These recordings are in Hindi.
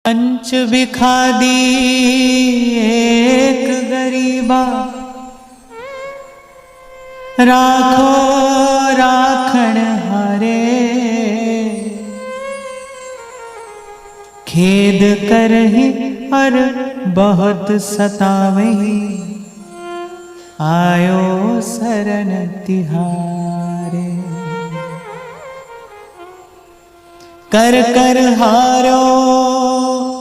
पंच बिखादी एक गरीबा, राखो राखण हारे। खेद करहि और बहुत सतावहि, आयो शरण तिहारे। कर कर हारो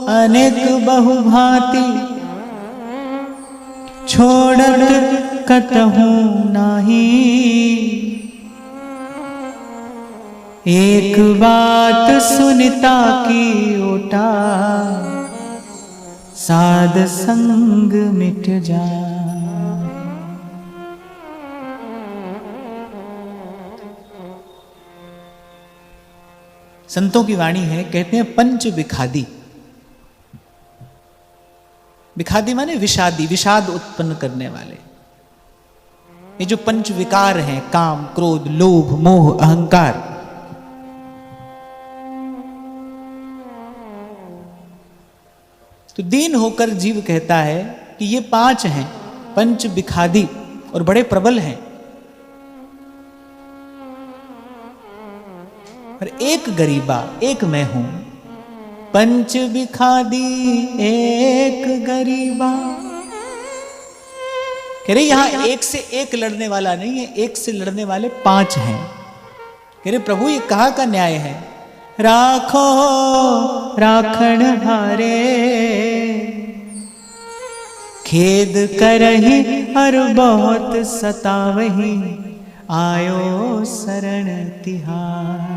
अनेक बहुभांति, छोड़त कतहु नाही। एक बात सुनिता की ओटा, साध संग मिट जाए। संतों की वाणी है, कहते हैं पंच विखादी। विखादी माने विषादी, विषाद उत्पन्न करने वाले। ये जो पंच विकार हैं, काम, क्रोध, लोभ, मोह, अहंकार, तो दीन होकर जीव कहता है कि ये पांच हैं पंच विखादी और बड़े प्रबल हैं। और एक गरीबा, एक मैं हूं। पंच विखादी एक गरीबा, कह रहे यहां एक से एक लड़ने वाला नहीं है, एक से लड़ने वाले पांच हैं। कह रहे प्रभु ये कहां का न्याय है? राखो राखण हारे, खेद करहि और बहुत सतावहि, आयो शरण तिहार।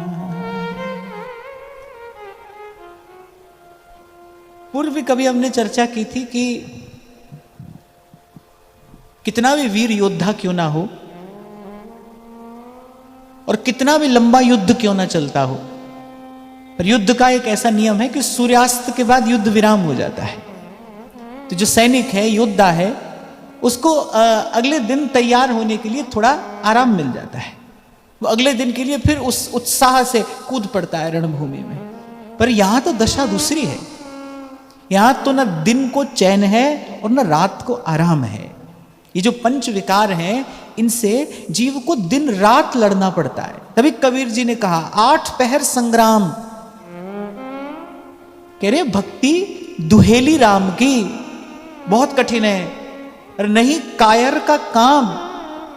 पूर्व कभी हमने चर्चा की थी कि कितना भी वीर योद्धा क्यों ना हो और कितना भी लंबा युद्ध क्यों ना चलता हो, पर युद्ध का एक ऐसा नियम है कि सूर्यास्त के बाद युद्ध विराम हो जाता है। तो जो सैनिक है, योद्धा है, उसको अगले दिन तैयार होने के लिए थोड़ा आराम मिल जाता है। वो अगले दिन के लिए फिर उस उत्साह से कूद पड़ता है रणभूमि में। पर यहां तो दशा दूसरी है। यहां तो न दिन को चैन है और न रात को आराम है। ये जो पंच विकार हैं, इनसे जीव को दिन रात लड़ना पड़ता है। तभी कबीर जी ने कहा 8 पहर संग्राम। कह रहे भक्ति दुहेली राम की बहुत कठिन है। और नहीं कायर का काम,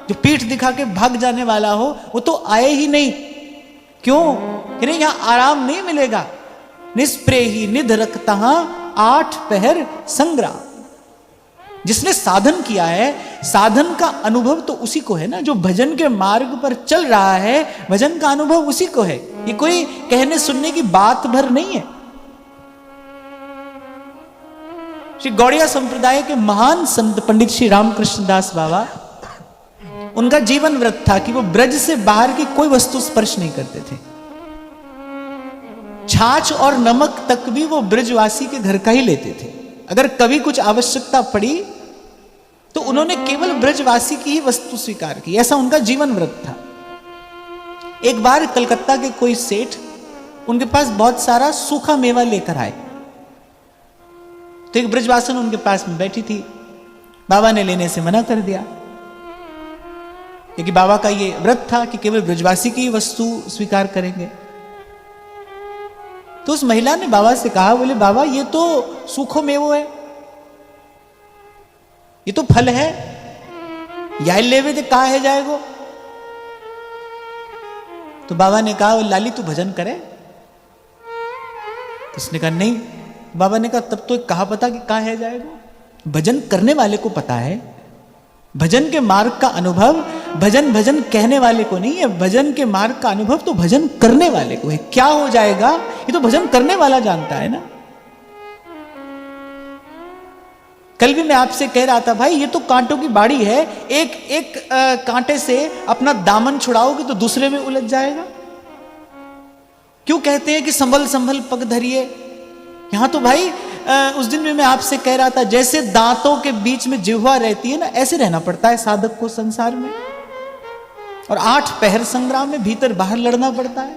जो पीठ दिखा के भाग जाने वाला हो, वो तो आए ही नहीं। क्यों? कह रहे यहां आराम नहीं मिलेगा। निस्प्रेही निध रखता 8 पहर संग्राम। जिसने साधन किया है, साधन का अनुभव तो उसी को है ना। जो भजन के मार्ग पर चल रहा है, भजन का अनुभव उसी को है। ये कोई कहने सुनने की बात भर नहीं है। श्री गौड़िया संप्रदाय के महान संत पंडित श्री रामकृष्ण दास बाबा, उनका जीवन व्रत था कि वो ब्रज से बाहर की कोई वस्तु स्पर्श नहीं करते थे। छाछ और नमक तक भी वो ब्रजवासी के घर का ही लेते थे। अगर कभी कुछ आवश्यकता पड़ी तो उन्होंने केवल ब्रजवासी की ही वस्तु स्वीकार की। ऐसा उनका जीवन व्रत था। एक बार कलकत्ता के कोई सेठ उनके पास बहुत सारा सूखा मेवा लेकर आए। तो एक ब्रजवासन उनके पास में बैठी थी। बाबा ने लेने से मना कर दिया, क्योंकि बाबा का ये व्रत था कि केवल ब्रजवासी की ही वस्तु स्वीकार करेंगे। तो उस महिला ने बाबा से कहा, बोले बाबा ये तो सूखो मेवो है, ये तो फल है, या लेवे तो कहा है जाएगो। तो बाबा ने कहा, लाली तू भजन करे? तो उसने कहा नहीं। बाबा ने कहा तब तो कहा पता कि कहा है जाएगो। भजन करने वाले को पता है। भजन के मार्ग का अनुभव भजन भजन कहने वाले को नहीं है। भजन के मार्ग का अनुभव तो भजन करने वाले को है। क्या हो जाएगा ये तो भजन करने वाला जानता है ना। कल भी मैं आपसे कह रहा था, भाई ये तो कांटों की बाड़ी है। एक एक कांटे से अपना दामन छुड़ाओगे तो दूसरे में उलझ जाएगा। क्यों कहते हैं कि संभल संभल पग धरिए? यहां तो भाई उस दिन में मैं आपसे कह रहा था, जैसे दांतों के बीच में जिह्वा रहती है ना, ऐसे रहना पड़ता है साधक को संसार में। और 8 पहर संग्राम में भीतर बाहर लड़ना पड़ता है।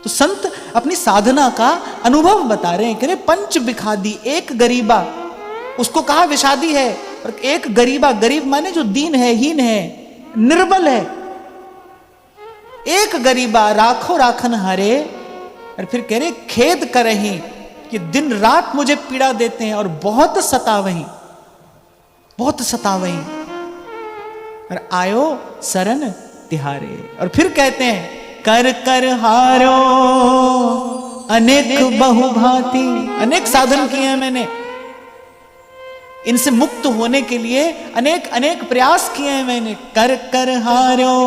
तो संत अपनी साधना का अनुभव बता रहे हैं, कह रहे पंच विखादी, एक गरीबा, उसको कहा विषादी है, और एक गरीबा, गरीब माने जो दीन है, हीन है, निर्बल है, एक गरीबा राखो राखन हारे। और फिर कह रहे खेद करहीं कि दिन रात मुझे पीड़ा देते हैं और बहुत सतावहीं, बहुत सतावहीं, और आयो शरण तिहारे। और फिर कहते हैं कर कर हारो अनेक बहुभांति, अनेक साधन किए हैं मैंने, इनसे मुक्त होने के लिए अनेक अनेक प्रयास किए हैं मैंने। कर कर हारो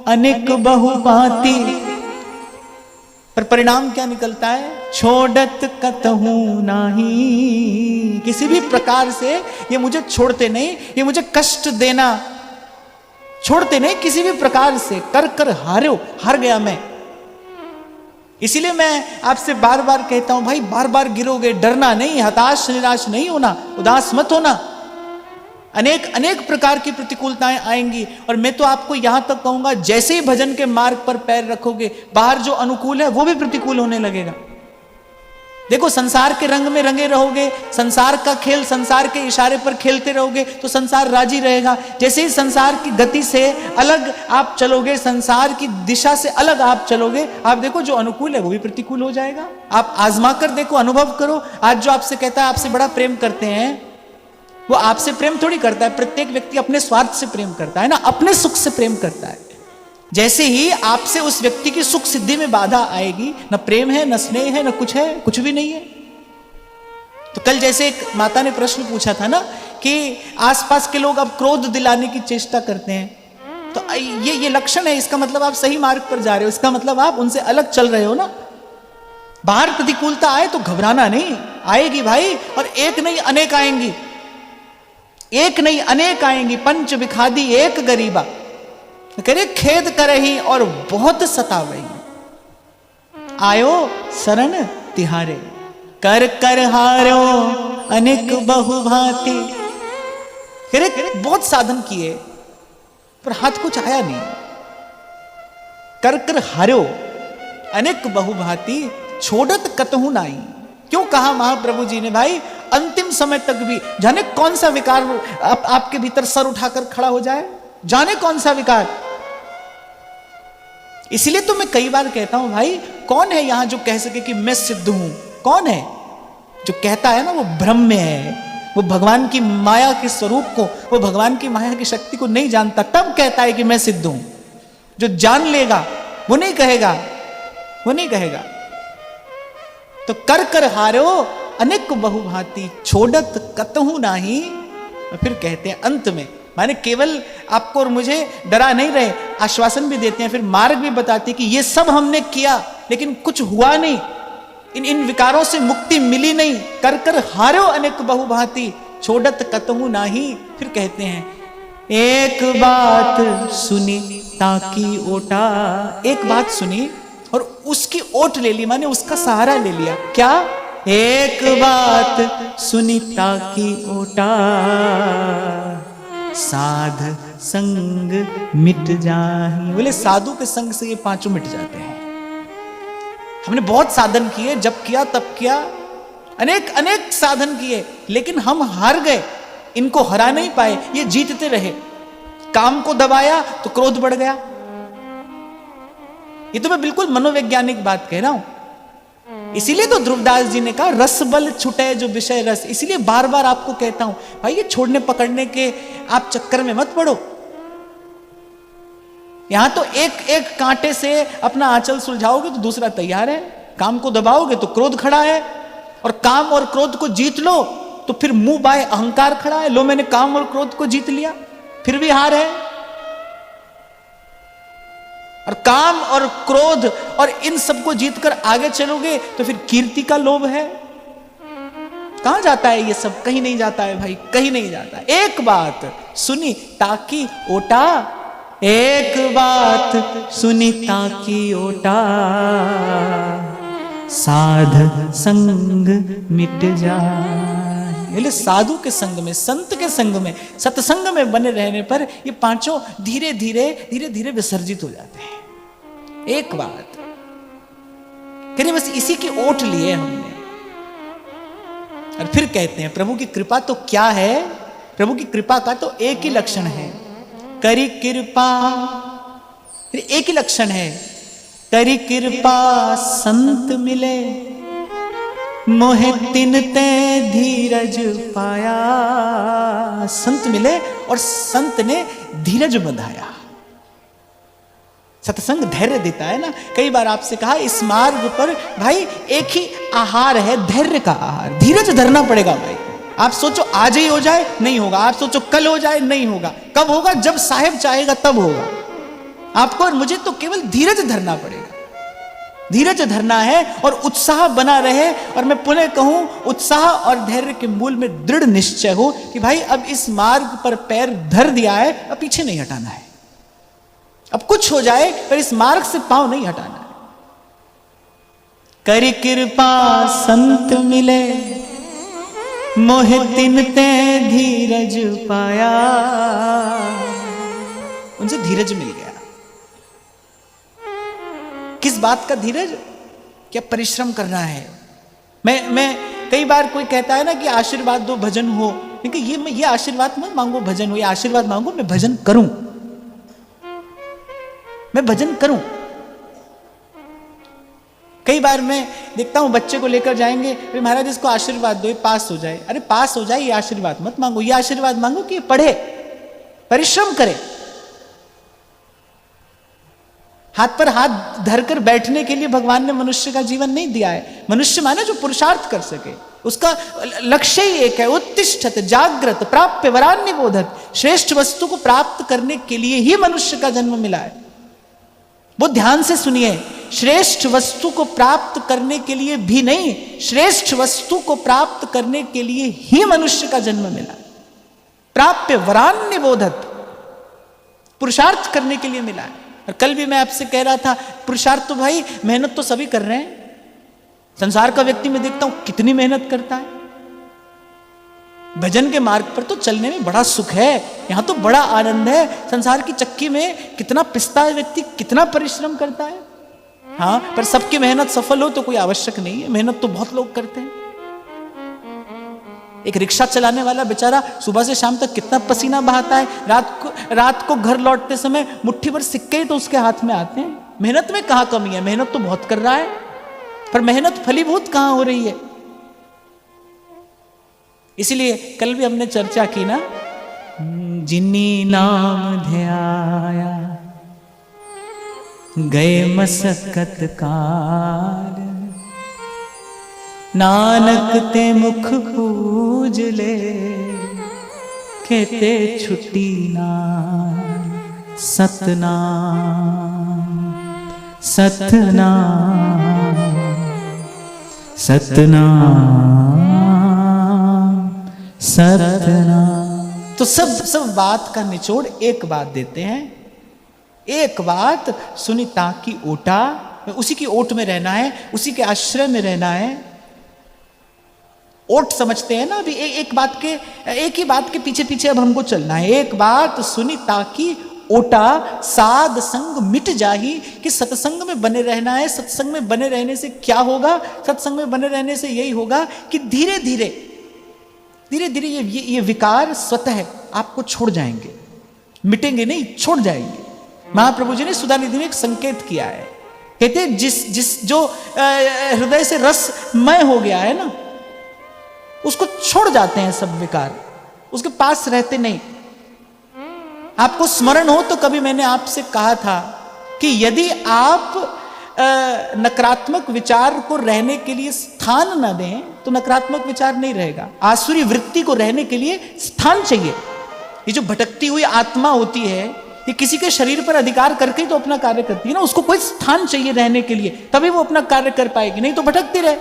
अनेक बहुभांति, पर परिणाम क्या निकलता है? छोड़त कतहु नाही, किसी भी प्रकार से ये मुझे छोड़ते नहीं, ये मुझे कष्ट देना छोड़ते नहीं किसी भी प्रकार से। कर कर हारो, हार गया मैं। इसीलिए मैं आपसे बार बार कहता हूं भाई, बार बार गिरोगे, डरना नहीं, हताश निराश नहीं होना, उदास मत होना। अनेक अनेक प्रकार की प्रतिकूलताएं आएंगी, और मैं तो आपको यहां तक कहूंगा, जैसे ही भजन के मार्ग पर पैर रखोगे, बाहर जो अनुकूल है वो भी प्रतिकूल होने लगेगा। देखो, संसार के रंग में रंगे रहोगे, संसार का खेल, संसार के इशारे पर खेलते रहोगे तो संसार राजी रहेगा। जैसे ही संसार की गति से अलग आप चलोगे, संसार की दिशा से अलग आप चलोगे, आप देखो जो अनुकूल है वो भी प्रतिकूल हो जाएगा। आप आजमा कर देखो, अनुभव करो। आज जो आपसे कहता है आपसे बड़ा प्रेम करते हैं, वो आपसे प्रेम थोड़ी करता है। प्रत्येक व्यक्ति अपने स्वार्थ से प्रेम करता है ना, अपने सुख से प्रेम करता है। जैसे ही आपसे उस व्यक्ति की सुख सिद्धि में बाधा आएगी, न प्रेम है, न स्नेह है, न कुछ है, कुछ भी नहीं है। तो कल जैसे एक माता ने प्रश्न पूछा था ना कि आसपास के लोग अब क्रोध दिलाने की चेष्टा करते हैं, तो ये लक्षण है, इसका मतलब आप सही मार्ग पर जा रहे हो, इसका मतलब आप उनसे अलग चल रहे हो ना। बाहर प्रतिकूलता आए तो घबराना नहीं, आएगी भाई, और एक नहीं अनेक आएंगी, एक नहीं अनेक आएंगी। पंच विखादी एक गरीबा, कह रहे खेद करहीं और बहुत सतावहीं, आयो शरण तिहारे। कर कर हारो अनेक बहुभांति, कह रहे बहुत साधन किए पर हाथ कुछ आया नहीं। कर कर हारो अनेक बहुभांति, छोड़त कतहु नाई। क्यों कहा महाप्रभु जी ने भाई, अंतिम समय तक भी जाने कौन सा विकार आपके भीतर सर उठाकर खड़ा हो जाए, जाने कौन सा विकार। इसलिए तो मैं कई बार कहता हूं भाई, कौन है यहां जो कह सके कि मैं सिद्ध हूं? कौन है जो कहता है ना वो भ्रम में है, वो भगवान की माया के स्वरूप को, वो भगवान की माया की शक्ति को नहीं जानता, तब कहता है कि मैं सिद्ध हूं। जो जान लेगा वो नहीं कहेगा, वो नहीं कहेगा। तो कर कर हारो अनेक बहुभांति, छोड़त कतहु नाही। और फिर कहते हैं अंत में, माने केवल आपको और मुझे डरा नहीं रहे, आश्वासन भी देते हैं, फिर मार्ग भी बताते हैं कि ये सब हमने किया लेकिन कुछ हुआ नहीं, इन विकारों से मुक्ति मिली नहीं। कर कर हारो अनेक बहुभांति, छोड़त कतहु नाही। फिर कहते हैं एक बात सुनी ताकी ओटा, एक बात सुनी और उसकी ओट ले ली, माने उसका सहारा ले लिया। क्या? एक बात सुनी ताकी ओटा, साध संग मिट जाहि। बोले साधु के संग से ये पांचों मिट जाते हैं। हमने बहुत साधन किए, जब किया तब किया, अनेक अनेक साधन किए, लेकिन हम हार गए, इनको हरा नहीं पाए, ये जीतते रहे। काम को दबाया तो क्रोध बढ़ गया। ये तो मैं बिल्कुल मनोवैज्ञानिक बात कह रहा हूं। इसीलिए तो ध्रुवदास जी ने कहा रस बल छुटे जो विषय रस। इसीलिए बार बार आपको कहता हूं भाई, ये छोड़ने पकड़ने के आप चक्कर में मत पड़ो। यहां तो एक एक कांटे से अपना आंचल सुलझाओगे तो दूसरा तैयार है, काम को दबाओगे तो क्रोध खड़ा है, और काम और क्रोध को जीत लो तो फिर मुंह बाय अहंकार खड़ा है। लो मैंने काम और क्रोध को जीत लिया, फिर भी हार है। और काम और क्रोध और इन सबको जीतकर आगे चलोगे तो फिर कीर्ति का लोभ है। कहां जाता है ये सब? कहीं नहीं जाता है भाई, कहीं नहीं जाता। एक बात सुनी ताकी ओटा, एक बात सुनी ताकी ओटा, साध संग मिट जाए। साधु के संग में, संत के संग में, सत्संग में बने रहने पर ये पांचों धीरे धीरे धीरे धीरे विसर्जित हो जाते हैं। एक बात कहते बस इसी की ओट लिए हमने। और फिर कहते हैं प्रभु की कृपा तो क्या है, प्रभु की कृपा का तो एक ही लक्षण है, करी कृपा। फिर एक ही लक्षण है, करी कृपा संत मिले, मोहे तिन ते धीरज पाया। संत मिले और संत ने धीरज बंधाया। सत्संग धैर्य देता है ना। कई बार आपसे कहा इस मार्ग पर भाई एक ही आहार है, धैर्य का आहार, धीरज धरना पड़ेगा भाई। आप सोचो आज ही हो जाए, नहीं होगा। आप सोचो कल हो जाए, नहीं होगा। कब होगा? जब साहेब चाहेगा तब होगा। आपको और मुझे तो केवल धीरज धरना पड़ेगा, धीरज धरना है और उत्साह बना रहे। और मैं पुनः कहूं, उत्साह और धैर्य के मूल में दृढ़ निश्चय हो कि भाई अब इस मार्ग पर पैर धर दिया है, अब पीछे नहीं हटाना है। अब कुछ हो जाए पर इस मार्ग से पांव नहीं हटाना है। करी कृपा संत मिले, मोहे तिन ते धीरज पाया। उनसे धीरज मिल गया। किस बात का धीरज? क्या परिश्रम करना है। मैं कई बार कोई कहता है ना कि आशीर्वाद दो भजन हो, क्योंकि ये आशीर्वाद मत मांगो भजन हो, ये आशीर्वाद मांगो मैं भजन करूं, मैं भजन करूं। कई बार मैं देखता हूं बच्चे को लेकर जाएंगे, अरे महाराज इसको आशीर्वाद दो, ये पास हो जाए। अरे पास हो जाए ये आशीर्वाद मत मांगो, ये आशीर्वाद मांगो कि ये पढ़े, परिश्रम करे। हाथ पर हाथ धरकर बैठने के लिए भगवान ने मनुष्य का जीवन नहीं दिया है। मनुष्य माने जो पुरुषार्थ कर सके, उसका लक्ष्य ही एक है, उत्तिष्ठत जागृत प्राप्य वरान्य बोधत। श्रेष्ठ वस्तु को प्राप्त करने के लिए ही मनुष्य का जन्म मिला है। वो ध्यान से सुनिए, श्रेष्ठ वस्तु को प्राप्त करने के लिए भी नहीं, श्रेष्ठ वस्तु को प्राप्त करने के लिए ही मनुष्य का जन्म मिला। प्राप्य वरान्य बोधत, पुरुषार्थ करने के लिए मिला है। और कल भी मैं आपसे कह रहा था, पुरुषार्थ तो भाई मेहनत तो सभी कर रहे हैं। संसार का व्यक्ति मैं देखता हूं कितनी मेहनत करता है। भजन के मार्ग पर तो चलने में बड़ा सुख है, यहां तो बड़ा आनंद है। संसार की चक्की में कितना पिसता है व्यक्ति, कितना परिश्रम करता है। हाँ, पर सबकी मेहनत सफल हो तो कोई आवश्यक नहीं है, मेहनत तो बहुत लोग करते हैं। एक रिक्शा चलाने वाला बेचारा सुबह से शाम तक कितना पसीना बहाता है, रात को घर लौटते समय मुट्ठी भर सिक्के तो उसके हाथ में आते हैं। मेहनत में कहां कमी है? मेहनत तो बहुत कर रहा है, पर मेहनत फलीभूत कहां हो रही है? इसीलिए कल भी हमने चर्चा की ना, जिन्नी नाम ध्याया गए मसक्कत काल, नानक ते मुख पूज ले, कहते छुट्टी नाम सतनाम सतनाम सतनाम सतनाम। तो सब बात का निचोड़ एक बात देते हैं, एक बात सुनीता की ओटा, उसी की ओट में रहना है, उसी के आश्रय में रहना है। ओट समझते हैं ना अभी, एक ही बात के पीछे पीछे अब हमको चलना है। एक बात सुनी ताकि ओटा, साध संग मिट जाही, कि सत्संग में बने रहना है। सत्संग में बने रहने से क्या होगा? सत्संग में बने रहने से यही होगा कि धीरे धीरे ये विकार स्वतः आपको छोड़ जाएंगे, मिटेंगे नहीं, छोड़ जाएंगे। महाप्रभु जी ने सुधा निधि में एक संकेत किया है, कहते जिस जो हृदय से रसमय हो गया है ना, उसको छोड़ जाते हैं सब विकार, उसके पास रहते नहीं। आपको स्मरण हो तो कभी मैंने आपसे कहा था कि यदि आप नकारात्मक विचार को रहने के लिए स्थान न दें तो नकारात्मक विचार नहीं रहेगा। आसुरी वृत्ति को रहने के लिए स्थान चाहिए। ये जो भटकती हुई आत्मा होती है, ये किसी के शरीर पर अधिकार करके ही तो अपना कार्य करती है ना, उसको कोई स्थान चाहिए रहने के लिए, तभी वो अपना कार्य कर पाएगी, नहीं तो भटकती रहे।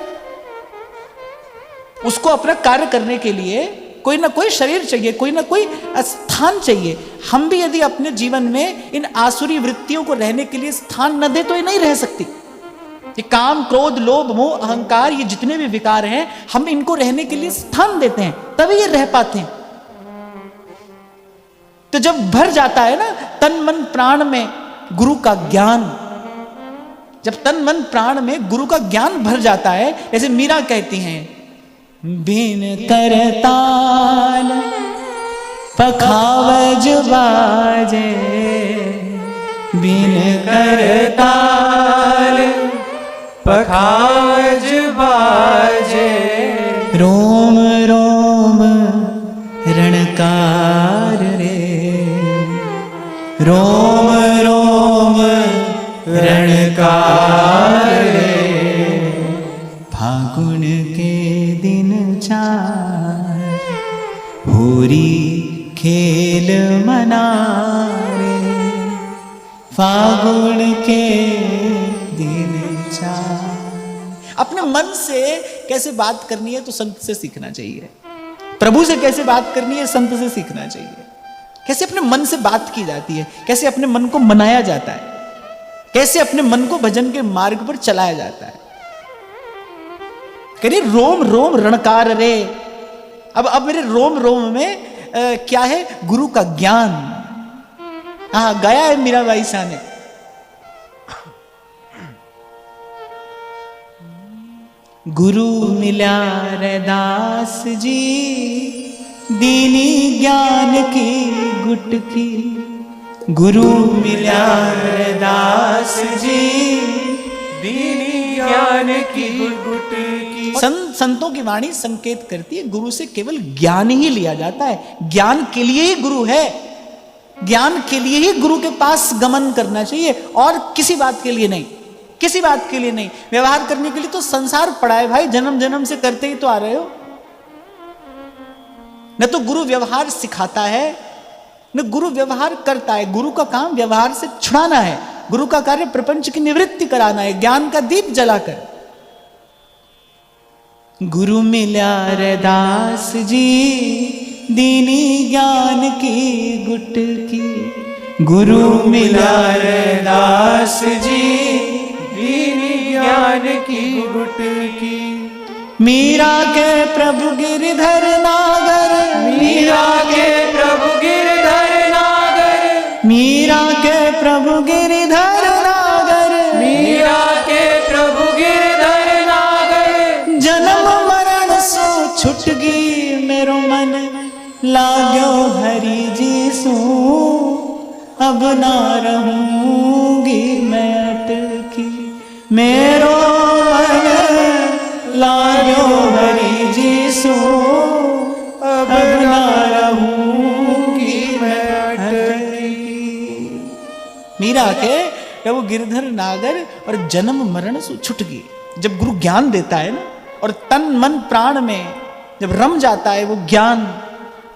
उसको अपना कार्य करने के लिए कोई ना कोई शरीर चाहिए, कोई ना कोई स्थान चाहिए। हम भी यदि अपने जीवन में इन आसुरी वृत्तियों को रहने के लिए स्थान न दे तो ये नहीं रह सकती। ये काम, क्रोध, लोभ, मोह, अहंकार, ये जितने भी विकार हैं, हम इनको रहने के लिए स्थान देते हैं, तभी ये रह पाते हैं। तो जब भर जाता है ना तन मन प्राण में गुरु का ज्ञान, जब तन मन प्राण में गुरु का ज्ञान भर जाता है, जैसे मीरा कहती हैं, बिन करताल पखावज बाजे, बिन करताल पखावज बाजे, रोम रोम रणकार रे, रोम रोम रणकार रे, फागुन के दिन चार होरी खेल मनारे, फागुन के दिन चार। अपने मन से कैसे बात करनी है तो संत से सीखना चाहिए। प्रभु से कैसे बात करनी है संत से सीखना चाहिए। कैसे अपने मन से बात की जाती है, कैसे अपने मन को मनाया जाता है, कैसे अपने मन को भजन के मार्ग पर चलाया जाता है। करिए रोम रोम रणकार रे। अब मेरे रोम रोम में क्या है? गुरु का ज्ञान। हाँ, गाया है मीराबाई शाह ने। गुरु मिला रैदास जी, दीनी ज्ञान की गुटकी। गुरु मिला रैदास जी, दीनी ज्ञान की गुटकी। संतों की वाणी संकेत करती है गुरु से केवल ज्ञान ही लिया जाता है। ज्ञान के लिए ही गुरु है, ज्ञान के लिए ही गुरु के पास गमन करना चाहिए, और किसी बात के लिए नहीं, किसी बात के लिए नहीं। व्यवहार करने के लिए तो संसार पड़ा है भाई, जन्म जन्म से करते ही तो आ रहे हो। न तो गुरु व्यवहार सिखाता है, न गुरु व्यवहार करता है। गुरु का काम व्यवहार से छुड़ाना है। गुरु का कार्य प्रपंच की निवृत्ति कराना है, ज्ञान का दीप जलाकर। गुरु मिला रैदास जी, दीनी ज्ञान की गुटकी। गुरु मिला रैदास जी, दीनी ज्ञान की गुटकी। मीरा के प्रभु गिरधर नागर, मीरा के प्रभु गिरधर नागर, मीरा के प्रभु गिरधर नागर, मीरा के प्रभु गिरधर नागर। जन्म मरण सो छुट गई मेरो मन, लाग्यो हरि जी सू, अब ना रहूंगी मैं अटकी। मेरो मन लाग्यो हरि जी सू, अब ना रहूंगी मैं अटकी। मीरा के प्रभु गिरधर नागर और जन्म मरण से छुट गई। जब गुरु ज्ञान देता है ना, और तन मन प्राण में जब रम जाता है वो ज्ञान,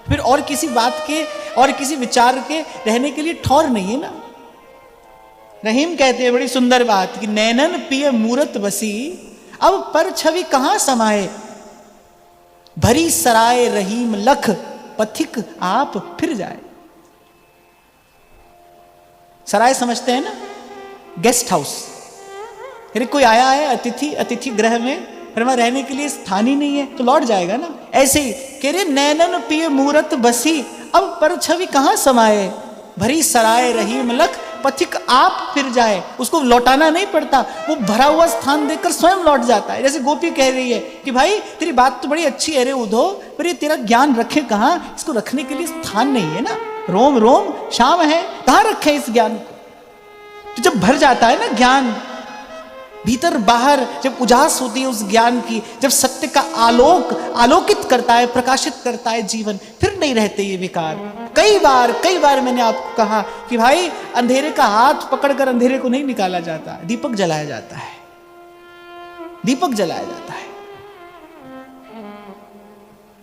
फिर और किसी बात के और किसी विचार के रहने के लिए ठौर नहीं है ना। रहीम कहते हैं बड़ी सुंदर बात कि नैनन पिय मूरत बसी, अब पर छवि कहां समाये। भरी सराय रहीम लख, पथिक आप फिर जाए। सराय समझते हैं ना, गेस्ट हाउस। फिर कोई आया है अतिथि, अतिथि गृह में, फिर वहां रहने के लिए स्थान ही नहीं है तो लौट जाएगा ना। ऐसे ही कह रहे नैनन पिय मूरत बसी, अब पर छवि कहां समाये। भरी सराय रहीम लख, पथिक आप फिर जाए। उसको लौटाना नहीं पड़ता, वो भरा हुआ स्थान देखकर स्वयं लौट जाता है। जैसे गोपी कह रही है कि भाई तेरी बात तो बड़ी अच्छी है रे उधो, पर ये तेरा ज्ञान रखे कहां? इसको रखने के लिए स्थान नहीं है ना। रोम रोम शाम है, कहां रखे इस ज्ञान को? तो जब भर जाता है ना ज्ञान, भीतर बाहर जब उजास होती है उस ज्ञान की, जब सत्य का आलोक आलोकित करता है, प्रकाशित करता है जीवन, फिर नहीं रहते ये विकार। कई बार मैंने आपको कहा कि भाई अंधेरे का हाथ पकड़कर अंधेरे को नहीं निकाला जाता, दीपक जलाया जाता है, दीपक जलाया जाता है।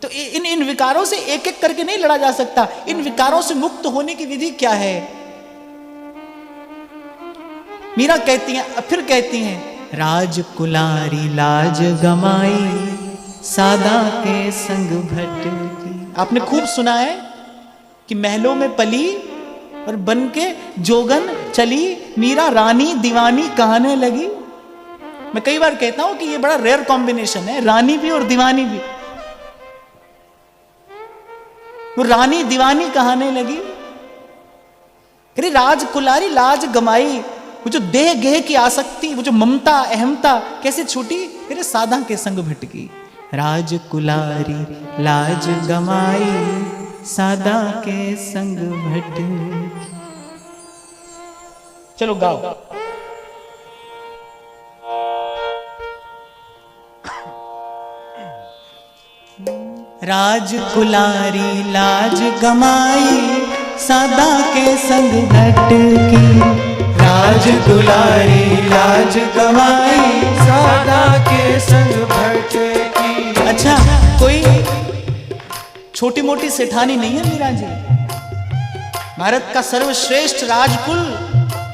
तो इन विकारों से एक एक करके नहीं लड़ा जा सकता। इन विकारों से मुक्त होने की विधि क्या है? मीरा कहती हैं, फिर कहती हैं, राजकुलारी लाज गमाई, सादा के संग भटकी। आपने खूब सुना है कि महलों में पली और बन के जोगन चली, मीरा रानी दीवानी कहने लगी। मैं कई बार कहता हूं कि ये बड़ा रेयर कॉम्बिनेशन है, रानी भी और दीवानी भी। वो रानी दीवानी कहने लगी। राजकुलारी लाज गमाई, वो जो देह गेह की आसक्ति, वो जो ममता अहमता कैसे छूटी? फिर साधा के संग भटकी। राजकुलारी लाज गमाई, सादा के संग भटकी। चलो गाओ। राजकुलारी लाज गमाई, सादा के संग भटकी। राजकुलारी लाज गवाई, सादा के संग भटकी। अच्छा, कोई छोटी मोटी सेठानी नहीं है मीरा जी। भारत का सर्वश्रेष्ठ राजकुल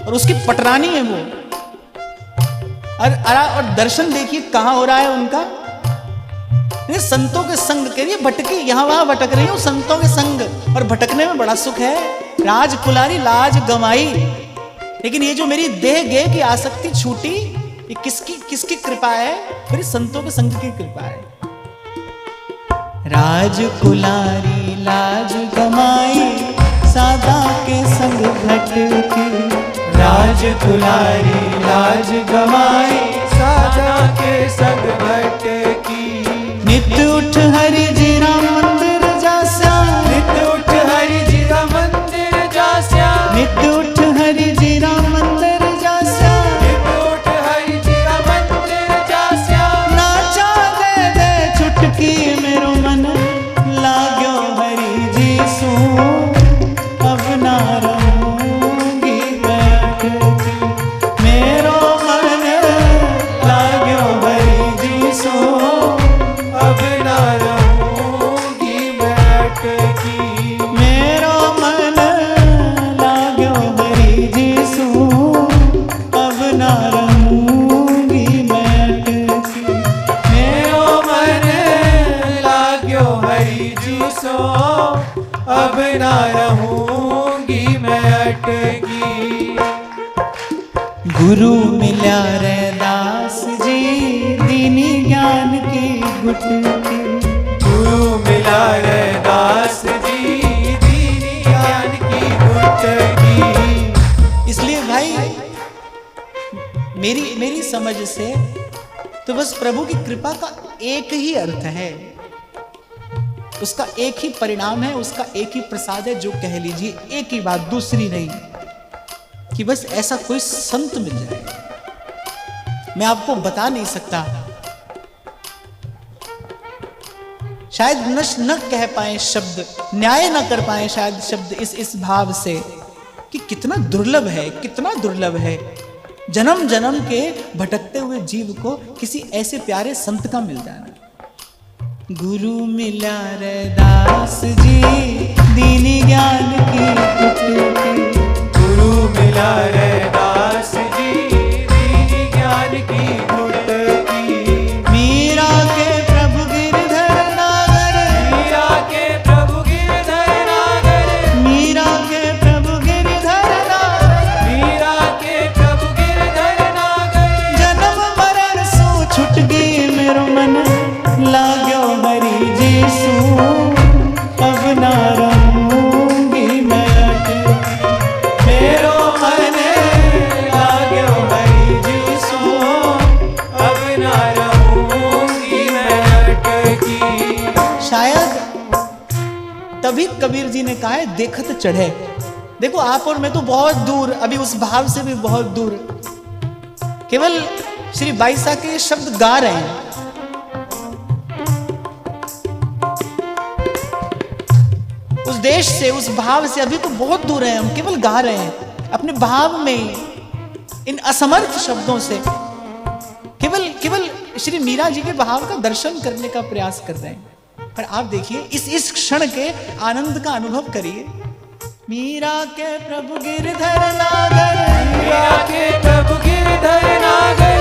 और उसकी पटरानी है वो। और दर्शन देखिए कहां हो रहा है उनका। ये संतों के संग के लिए भटकी, यहां वहां भटक रही हूं संतों के संग, और भटकने में बड़ा सुख है। राजकुलारी लाज गमाई, लेकिन ये जो मेरी देह गेह की आसक्ति छूटी, ये किसकी कृपा है? मेरे संतों के संग की कृपा है। राजकुलारी लाज गमाई, सादा के संग भटकी। राजकुलारी लाज गवाई, सादा के संग भटकी। नित उठ हरि जी राम मंदिर जास्या, नित उठ हरि जी का मंदिर जास्या, नित उठ हरि जी राम मंदिर जास्या। नित उठ हरि जी का मंदिर जास्या। नाचा दे दे छुटकी, मेरो मन लाग्यो हरि जी सू। अब ना रहूंगी बैठकी, मेरो मन लाग्यो हरि जी सू। अब ना रहूंगी बैठकी, मेरो मन लाग्यो हरि जी सू। अब ना रहूंगी बैठकी, मेरो मन लाग्यो हरि जी सो। अब ना रहूंगी मैं अटकी। गुरु मिल्या रे दास जी, दीनी ज्ञान की गुटकी। गुरु मिला रे दास जी, दीनी ज्ञान की गुटकी। इसलिए भाई मेरी समझ से तो बस प्रभु की कृपा का एक ही अर्थ है, उसका एक ही परिणाम है, उसका एक ही प्रसाद है, जो कह लीजिए एक ही बात, दूसरी नहीं, कि बस ऐसा कोई संत मिल जाए। मैं आपको बता नहीं सकता, शायद न कह पाए शब्द, न्याय न कर पाए शायद शब्द इस भाव से कि कितना दुर्लभ है, कितना दुर्लभ है जन्म जन्म के भटकते हुए जीव को किसी ऐसे प्यारे संत का मिल जाना। गुरु मिला रे दास जी, दीनी ज्ञान की गुटकी। गुरु मिला रे दास जी, दीनी ज्ञान की गुटकी। मीरा के प्रभु गिरधर नागर, मीरा के प्रभु गिरधर नागर, मीरा के प्रभु गिरधर नागर। मीरा के प्रभु गिरधर नागर। जन्म मरण सो छुट गई मेरो मन, लाग्यो हरि जी सू। अब ना रहूंगी मैं अटकी, मेरो मन लाग्यो हरि जी सो। अब ना रहूंगी मैं अटकी। शायद तभी कबीर जी ने कहा है, देखत चढ़े। देखो आप और मैं तो बहुत दूर, अभी उस भाव से भी बहुत दूर, केवल श्री बाईसा के शब्द गा रहे हैं। उस देश से, उस भाव से अभी तो बहुत दूर है, हम केवल गा रहे हैं अपने भाव में, इन असमर्थ शब्दों से केवल केवल श्री मीरा जी के भाव का दर्शन करने का प्रयास कर रहे हैं। पर आप देखिए इस क्षण के आनंद का अनुभव करिए। मीरा के प्रभु गिरधर नागर, मीरा के प्रभु गिरधर नागर,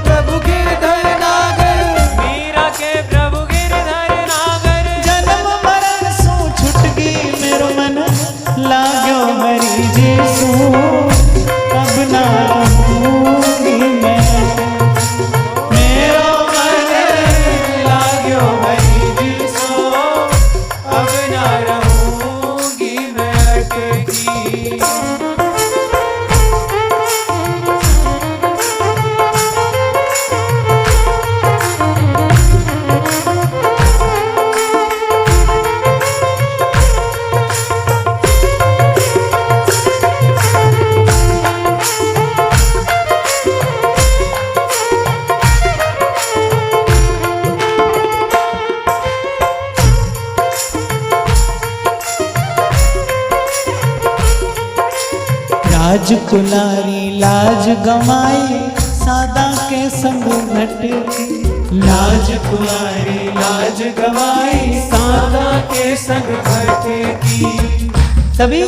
प्रभु गिरधर नागर। मीरा के प्रभु गिरधर नागर। जन्म मरण सो छुट गई मेरो मन, लाग्यो हरि जी सू। अब ना रहूंगी मैं, मेरो मन लाग्यो हरि जी सो। अब ना रहूंगी मैं अटकी। राजकुलारी लाज गमाई सादा के संग भटकी। लाज कुमारी लाज गवाई सादा के संग भटकी। तभी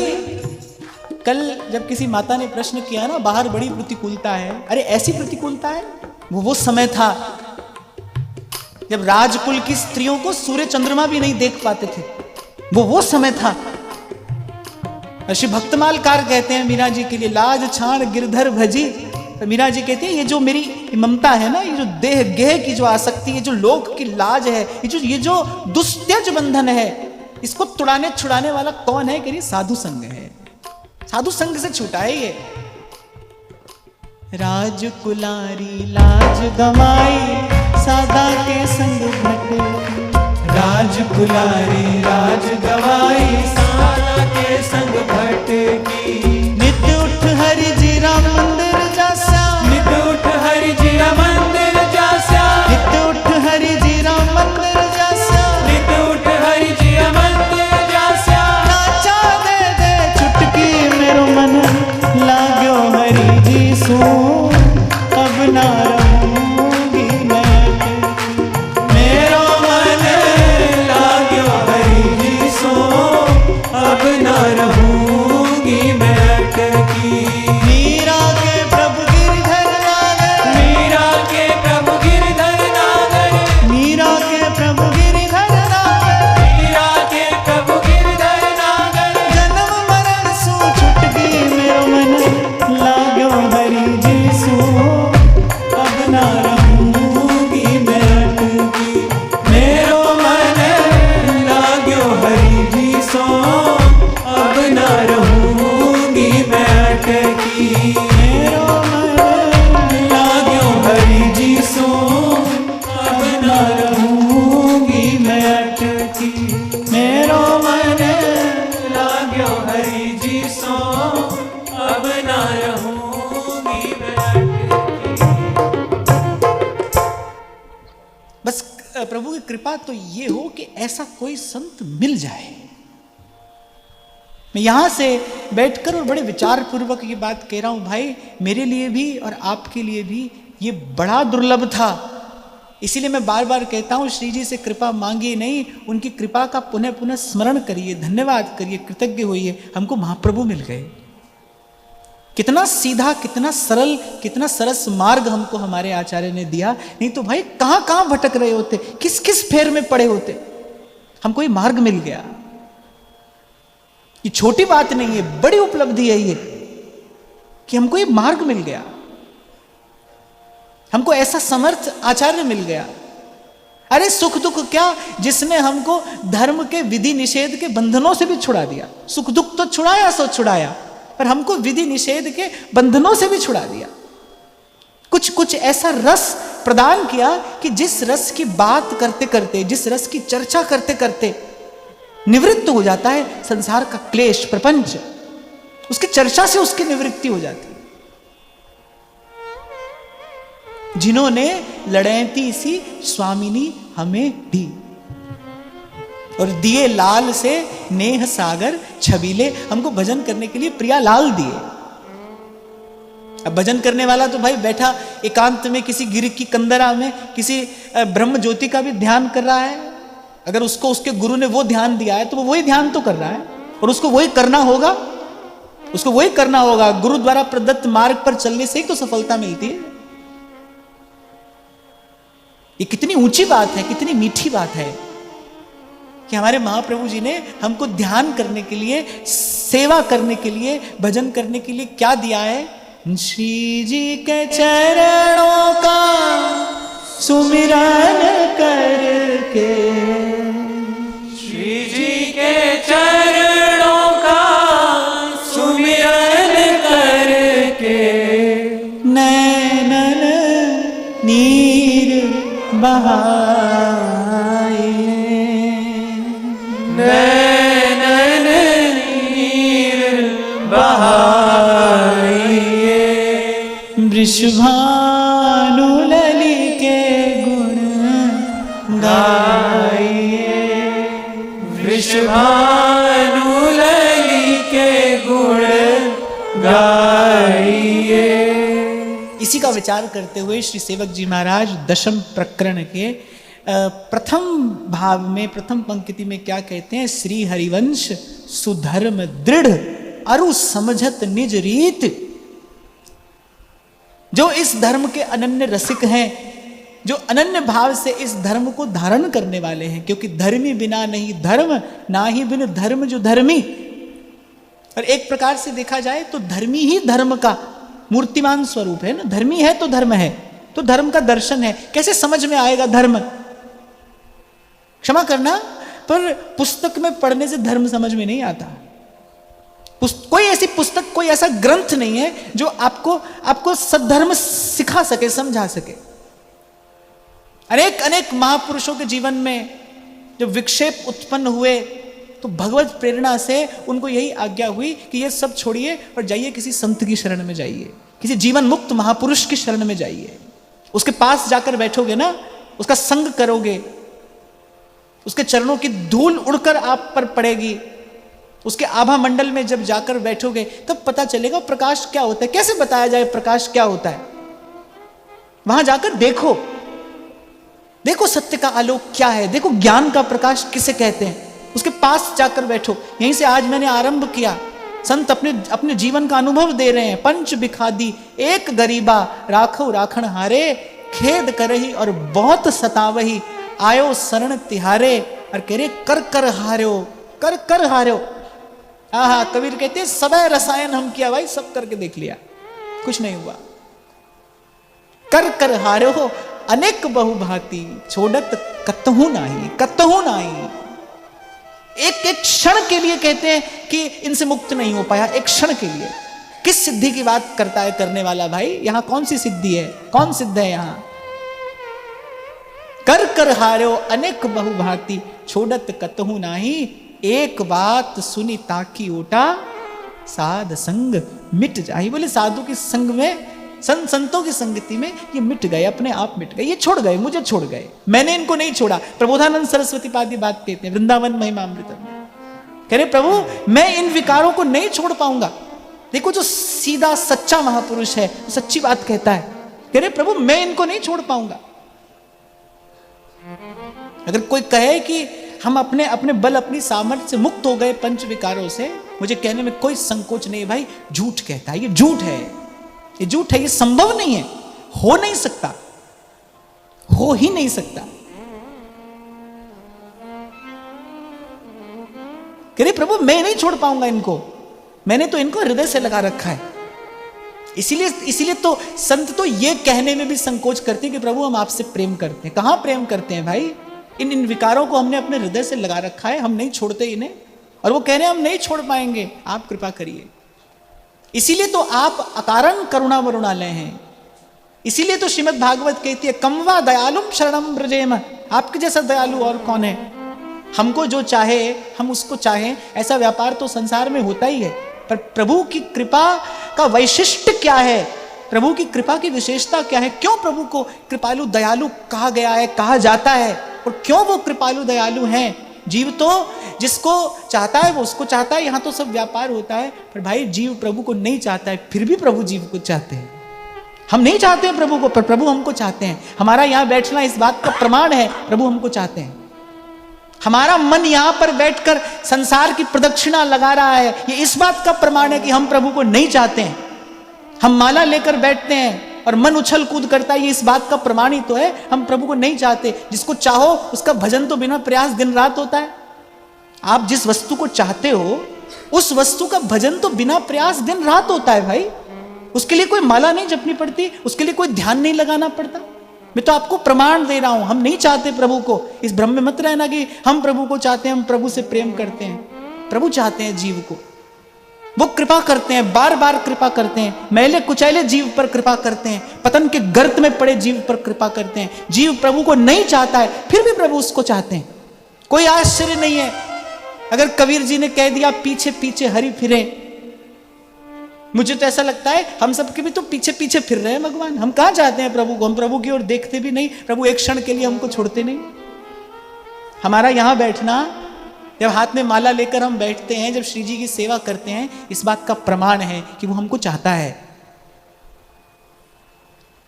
कल जब किसी माता ने प्रश्न किया ना, बाहर बड़ी प्रतिकूलता है, अरे ऐसी प्रतिकूलता है, वो समय था जब राजकुल की स्त्रियों को सूर्य चंद्रमा भी नहीं देख पाते थे। वो समय था। श्री भक्तमालकार कहते हैं मीरा जी के लिए, लाज छाण गिरधर भजी। तो मीरा जी कहती है ये जो मेरी ममता है ना, ये जो देह गेह की जो आसक्ति है, जो लोक की लाज है, ये जो दुस्त्यज बंधन है, इसको तुड़ाने छुड़ाने वाला कौन है? कह रही साधु संग है। साधु संग से छूटा है ये। राजकुलारी लाज गवाई सादा के संग भटकी। राजकुलारी राज गवाई सादा के संग भटकी। नित्य उठ हरि जी राम मंदिर जास्या। नित्य उठ हरि जी मंदिर जास्या। नित्य उठ हरि जी राम मंदिर जास्या। नित्य उठ हरि जी मंदिर जास्या। नाचा दे दे चुटकी मेरो मन लाग्यो हरि जी सो। अब ना रहूंगी मैं मेरो मन लाग्यो हरि जी सो। अब न रहूंगी मैं अटकी। मीरा के प्रभु गिरधर नागर। मीरा के प्रभु गिरधर नागर। मीरा के प्रभु गिरधर नागर। मीरा के प्रभु गिरधर नागर। जन्म मरण सु छुटकी मेरो मन लाग्यो हरि जी सो। अब ना रहूंगी मैं अटकी। मेरो मन लाग्यो हरि जी सो। अब न रहूंगी मैं अटकी। मेरो मन लाग्यो हरि जी सो। अब न रहूंगी मैं अटकी। मेरो मन लाग्यो हरि जी सो। अब न रहूंगी मैं अटकी। बस प्रभु की कृपा तो ये हो कि ऐसा कोई संत मिल जाए। मैं यहां से बैठकर और बड़े विचार पूर्वक ये बात कह रहा हूं भाई, मेरे लिए भी और आपके लिए भी ये बड़ा दुर्लभ था। इसीलिए मैं बार बार कहता हूं श्री जी से कृपा मांगिए नहीं, उनकी कृपा का पुनः पुनः स्मरण करिए, धन्यवाद करिए, कृतज्ञ होइए। हमको महाप्रभु मिल गए। कितना सीधा, कितना सरल, कितना सरस मार्ग हमको हमारे आचार्य ने दिया। नहीं तो भाई कहां कहां भटक रहे होते, किस किस फेर में पड़े होते। हमको ये मार्ग मिल गया। ये छोटी बात नहीं है, बड़ी उपलब्धि है ये कि हमको ये मार्ग मिल गया। हमको ऐसा समर्थ आचार्य मिल गया। अरे सुख दुख क्या, जिसने हमको धर्म के विधि निषेध के बंधनों से भी छुड़ा दिया। सुख दुख तो छुड़ाया सो छुड़ाया, पर हमको विधि निषेध के बंधनों से भी छुड़ा दिया। कुछ कुछ ऐसा रस प्रदान किया कि जिस रस की बात करते करते, जिस रस की चर्चा करते करते निवृत्त हो जाता है संसार का क्लेश प्रपंच, उसकी चर्चा से उसकी निवृत्ति हो जाती है। जिन्होंने लड़ैती सी स्वामिनी हमें दी और दिए लाल से नेह सागर छबीले, हमको भजन करने के लिए प्रिया लाल दिए। अब भजन करने वाला तो भाई बैठा एकांत में किसी गिर की कंदरा में किसी ब्रह्म ज्योति का भी ध्यान कर रहा है। अगर उसको उसके गुरु ने वो ध्यान दिया है तो वो वही ध्यान तो कर रहा है और उसको वही करना होगा, उसको वही करना होगा। गुरु द्वारा प्रदत्त मार्ग पर चलने से ही तो सफलता मिलती है। ये कितनी ऊंची बात है, कितनी मीठी बात है कि हमारे महाप्रभु जी ने हमको ध्यान करने के लिए, सेवा करने के लिए, भजन करने के लिए क्या दिया है? श्री जी के चरणों का सुमिरन करके, श्री जी के चरणों का सुमिरन करके, नैनन नीर बहाए, नैनन नीर बहाए, वृषभानु लली के गुण गाइए, वृषभानु लली के गुण गाइए। इसी का विचार करते हुए श्री सेवक जी महाराज दशम प्रकरण के प्रथम भाव में प्रथम पंक्ति में क्या कहते हैं? श्री हरिवंश सुधर्म दृढ़ अरु समझत निज रीत। जो इस धर्म के अनन्य रसिक हैं, जो अनन्य भाव से इस धर्म को धारण करने वाले हैं, क्योंकि धर्मी बिना नहीं धर्म, ना ही बिन धर्म जो धर्मी। और एक प्रकार से देखा जाए तो धर्मी ही धर्म का मूर्तिमान स्वरूप है ना। धर्मी है तो धर्म है, तो धर्म का दर्शन है। कैसे समझ में आएगा धर्म? क्षमा करना, पर पुस्तक में पढ़ने से धर्म समझ में नहीं आता। कोई ऐसी पुस्तक, कोई ऐसा ग्रंथ नहीं है जो आपको सद्धर्म सिखा सके, समझा सके। अनेक अनेक महापुरुषों के जीवन में जब विक्षेप उत्पन्न हुए तो भगवत प्रेरणा से उनको यही आज्ञा हुई कि ये सब छोड़िए और जाइए किसी संत की शरण में जाइए, किसी जीवन मुक्त महापुरुष की शरण में जाइए। उसके पास जाकर बैठोगे ना, उसका संग करोगे, उसके चरणों की धूल उड़कर आप पर पड़ेगी। उसके आभा मंडल में जब जाकर बैठोगे तब पता चलेगा प्रकाश क्या होता है। कैसे बताया जाए प्रकाश क्या होता है? वहां जाकर देखो, देखो सत्य का आलोक क्या है, देखो ज्ञान का प्रकाश किसे कहते हैं। उसके पास जाकर बैठो। यहीं से आज मैंने आरंभ किया। संत अपने जीवन का अनुभव दे रहे हैं। पंच बिखादी एक गरीबा, राखो राखण हारे, खेद करही और बहुत सतावही, आयो शरण तिहारे। और कह रहे कर कर हार्यो, कर कर हार्यो। आहा, कबीर कहते हैं सबे रसायन हम किया भाई, सब करके देख लिया, कुछ नहीं हुआ। कर कर हार्यो अनेक बहुभांति, छोड़त कतहु नाही, कतहु नाही। एक एक क्षण के लिए कहते हैं कि इनसे मुक्त नहीं हो पाया, एक क्षण के लिए। किस सिद्धि की बात करता है करने वाला भाई? यहां कौन सी सिद्धि है? कौन सिद्ध है यहां? कर कर हार्यो अनेक बहुभांति, छोड़त कतहु नाही, एक बात सुनी ताकी ओटा, साध संग मिट जाए। बोले साधु के संग में, संतों की संगति में ये मिट गए, अपने आप मिट गए, ये छोड़ गए, मुझे छोड़ गए, मैंने इनको नहीं छोड़ा। प्रबोधानंद सरस्वती पादी बात कहते हैं वृंदावन महिमामृतम में, कह रहे प्रभु मैं इन विकारों को नहीं छोड़ पाऊंगा। देखो जो सीधा सच्चा महापुरुष है वो सच्ची बात कहता है। कह रहे प्रभु मैं इनको नहीं छोड़ पाऊंगा। अगर कोई कहे कि हम अपने अपने बल, अपनी सामर्थ्य से मुक्त हो गए पंच विकारों से, मुझे कहने में कोई संकोच नहीं भाई। झूठ कहता है, ये झूठ है, ये झूठ है, ये संभव नहीं है, हो नहीं सकता, हो ही नहीं सकता। कह रहे प्रभु मैं नहीं छोड़ पाऊंगा इनको, मैंने तो इनको हृदय से लगा रखा है। इसीलिए तो संत तो ये कहने में भी संकोच करते हैं कि प्रभु हम आपसे प्रेम करते हैं। कहां प्रेम करते हैं भाई? इन विकारों को हमने अपने हृदय से लगा रखा है, हम नहीं छोड़ते इन्हें, और वो कह रहे हैं हम नहीं छोड़ पाएंगे, आप कृपा करिए। इसीलिए तो आप अकारण करुणा वरुणालय हैं। इसीलिए तो श्रीमद् भागवत कहती है कमवा दयालुम शरणम ब्रजेम। आपके जैसा दयालु और कौन है? हमको जो चाहे हम उसको चाहें, ऐसा व्यापार तो संसार में होता ही है। पर प्रभु की कृपा का वैशिष्ट क्या है? प्रभु की कृपा की विशेषता क्या है? क्यों प्रभु को कृपालु दयालु कहा गया है, कहा जाता है? और क्यों वो कृपालु दयालु हैं? जीव तो जिसको चाहता है वो उसको चाहता है। यहां तो सब व्यापार होता है, पर भाई जीव प्रभु को नहीं चाहता है, फिर भी प्रभु जीव को चाहते हैं। हम नहीं चाहते हैं प्रभु को, पर प्रभु हमको चाहते हैं। हमारा यहां बैठना इस बात का प्रमाण है, प्रभु हमको चाहते हैं। हमारा मन यहां पर बैठकर संसार की प्रदक्षिणा लगा रहा है, ये इस बात का प्रमाण है कि हम प्रभु को नहीं चाहते हैं। हम माला लेकर बैठते हैं और मन उछल कूद करता है, ये इस बात का प्रमाण ही तो है हम प्रभु को नहीं चाहते। जिसको चाहो उसका भजन तो बिना प्रयास दिन रात होता है। आप जिस वस्तु को चाहते हो उस वस्तु का भजन तो बिना प्रयास दिन रात होता है भाई। उसके लिए कोई माला नहीं जपनी पड़ती, उसके लिए कोई ध्यान नहीं लगाना पड़ता। मैं तो आपको प्रमाण दे रहा हूं, हम नहीं चाहते प्रभु को। इस भ्रम में मत रहना कि हम प्रभु को चाहते हैं, हम प्रभु से प्रेम करते हैं। प्रभु चाहते हैं जीव को, वो कृपा करते हैं, बार बार कृपा करते हैं। मैले कुचैले जीव पर कृपा करते हैं, पतन के गर्त में पड़े जीव पर कृपा करते हैं। जीव प्रभु को नहीं चाहता है, फिर भी प्रभु उसको चाहते हैं। कोई आश्चर्य नहीं है अगर कबीर जी ने कह दिया पीछे पीछे हरि फिरे। मुझे तो ऐसा लगता है हम सबके भी तो पीछे पीछे फिर रहे हैं भगवान। हम कहां चाहते हैं प्रभु को? हम प्रभु की ओर देखते भी नहीं, प्रभु एक क्षण के लिए हमको छोड़ते नहीं। हमारा यहां बैठना जब हाथ में माला लेकर हम बैठते हैं, जब श्री जी की सेवा करते हैं, इस बात का प्रमाण है कि वो हमको चाहता है।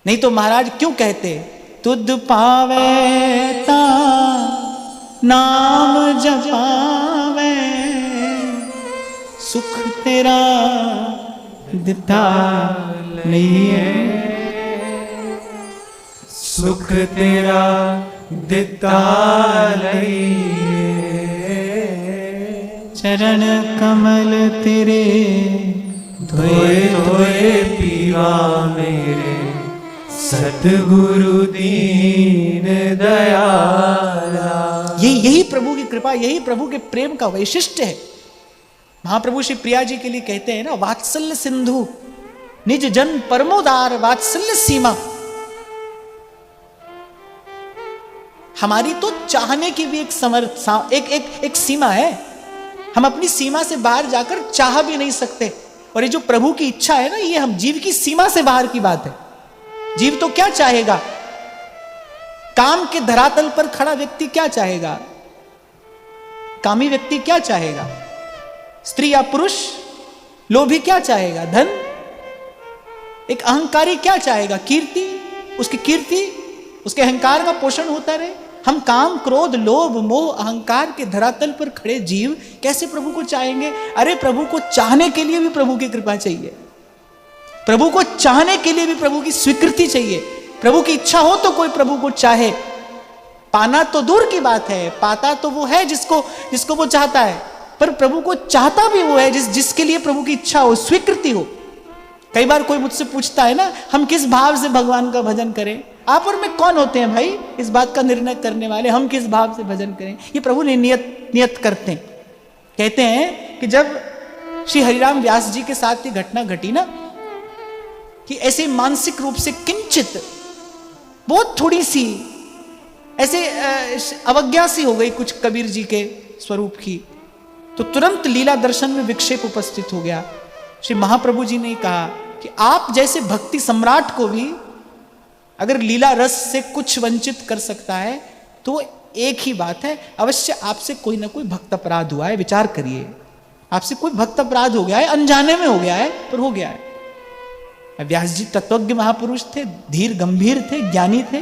नहीं तो महाराज क्यों कहते, तुद पावे ता नाम जपावे, सुख तेरा दिता नहीं है, सुख तेरा दिता लइए। चरण कमल तेरे धोए धोए पीवा मेरे, सतगुरु दीन दयाला। यही प्रभु की कृपा, यही प्रभु के प्रेम का वैशिष्ट्य है। महाप्रभु श्री प्रिया जी के लिए कहते हैं ना, वात्सल्य सिंधु निज जन परमोदार, वात्सल्य सीमा। हमारी तो चाहने की भी एक सीमा है। हम अपनी सीमा से बाहर जाकर चाह भी नहीं सकते। और ये जो प्रभु की इच्छा है ना, ये हम जीव की सीमा से बाहर की बात है। जीव तो क्या चाहेगा? काम के धरातल पर खड़ा व्यक्ति क्या चाहेगा? कामी व्यक्ति क्या चाहेगा? स्त्री या पुरुष? लोभी क्या चाहेगा? धन? एक अहंकारी क्या चाहेगा? कीर्ति। उसकी कीर्ति, उसके अहंकार का पोषण होता रहे। हम काम, क्रोध, लोभ, मोह, अहंकार के धरातल पर खड़े जीव कैसे प्रभु को चाहेंगे? अरे प्रभु को चाहने के लिए भी प्रभु की कृपा चाहिए। प्रभु को चाहने के लिए भी प्रभु की स्वीकृति चाहिए। प्रभु की इच्छा हो तो कोई प्रभु को चाहे। पाना तो दूर की बात है, पाता तो वो है जिसको वो चाहता है, पर प्रभु को चाहता भी वो है जिसके लिए प्रभु की इच्छा हो, स्वीकृति हो। कई बार कोई मुझसे पूछता है ना, हम किस भाव से भगवान का भजन करें? आप और मैं कौन होते हैं भाई इस बात का निर्णय करने वाले? हम किस भाव से भजन करें, ये प्रभु ने नियत करते हैं। कहते हैं कि जब श्री हरिराम व्यास जी के साथ ये घटना घटी ना, कि ऐसे मानसिक रूप से किंचित, बहुत थोड़ी सी ऐसे अवज्ञा सी हो गई कुछ कबीर जी के स्वरूप की, तो तुरंत लीला दर्शन में विक्षेप उपस्थित हो गया। श्री महाप्रभु जी ने कहा कि आप जैसे भक्ति सम्राट को भी अगर लीला रस से कुछ वंचित कर सकता है, तो एक ही बात है, अवश्य आपसे कोई ना कोई भक्त अपराध हुआ है। विचार करिए, आपसे कोई भक्त अपराध हो गया है, अनजाने में हो गया है, पर हो गया है। व्यास जी तत्वज्ञ महापुरुष थे, धीर गंभीर थे, ज्ञानी थे।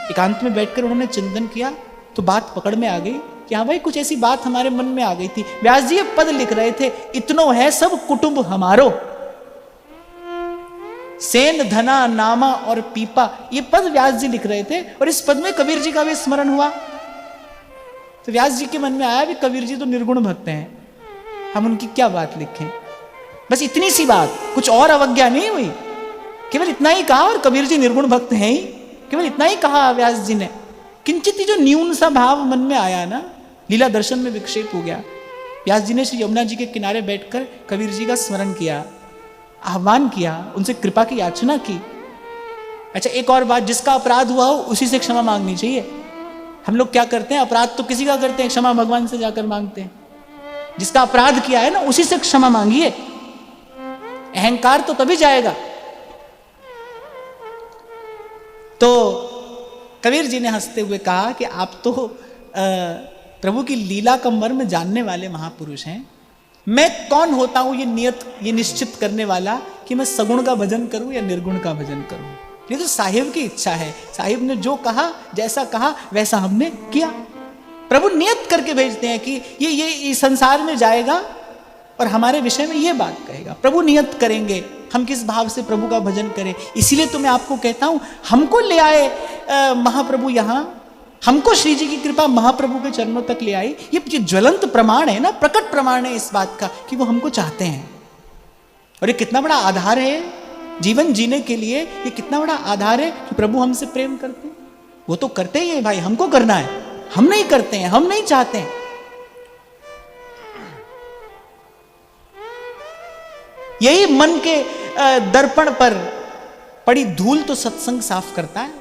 एकांत में बैठकर उन्होंने चिंतन किया तो बात पकड़ में आ गई कि हाँ भाई, कुछ ऐसी बात हमारे मन में आ गई थी। व्यास जी ये पद लिख रहे थे, इतनो है सब कुटुंब हमारो, सेन धना नामा और पीपा, ये पद व्यास जी लिख रहे थे। और इस पद में कबीर जी का भी स्मरण हुआ। तो व्यास जी के मन में आया भी कबीर जी तो निर्गुण भक्त हैं, हम उनकी क्या बात लिखें। बस इतनी सी बात, कुछ और अवज्ञा नहीं हुई, केवल इतना ही कहा। और कबीर जी निर्गुण भक्त हैं ही, केवल इतना ही कहा व्यास जी ने। किंचित ही जो न्यून सा भाव मन में आया ना, लीला दर्शन में विक्षेप हो गया। व्यास जी ने श्री यमुना जी के किनारे बैठकर कबीर जी का स्मरण किया, आह्वान किया, उनसे कृपा की याचना की। अच्छा, एक और बात, जिसका अपराध हुआ हो उसी से क्षमा मांगनी चाहिए। हम लोग क्या करते हैं, अपराध तो किसी का करते हैं, क्षमा भगवान से जाकर मांगते हैं। जिसका अपराध किया है ना, उसी से क्षमा मांगिए। अहंकार तो तभी जाएगा। तो कबीर जी ने हंसते हुए कहा कि आप तो प्रभु की लीला का मर्म जानने वाले महापुरुष हैं। मैं कौन होता हूं ये निश्चित करने वाला कि मैं सगुण का भजन करूं या निर्गुण का भजन करूं। ये तो साहिब की इच्छा है। साहिब ने जो कहा, जैसा कहा वैसा हमने किया। प्रभु नियत करके भेजते हैं कि ये संसार में जाएगा और हमारे विषय में ये बात कहेगा। प्रभु नियत करेंगे हम किस भाव से प्रभु का भजन करें। इसीलिए तो मैं आपको कहता हूं, हमको ले आए महाप्रभु यहां, हमको श्री जी की कृपा महाप्रभु के चरणों तक ले आई। ये ज्वलंत प्रमाण है ना, प्रकट प्रमाण है इस बात का कि वो हमको चाहते हैं। और ये कितना बड़ा आधार है जीवन जीने के लिए, ये कितना बड़ा आधार है कि प्रभु हमसे प्रेम करते हैं। वो तो करते ही है भाई, हमको करना है, हम नहीं करते हैं, हम नहीं चाहते हैं। यही मन के दर्पण पर पड़ी धूल तो सत्संग साफ करता है,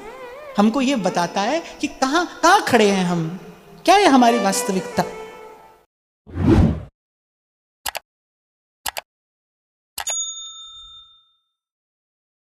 हमको ये बताता है कि कहां खड़े हैं हम, क्या है हमारी वास्तविकता।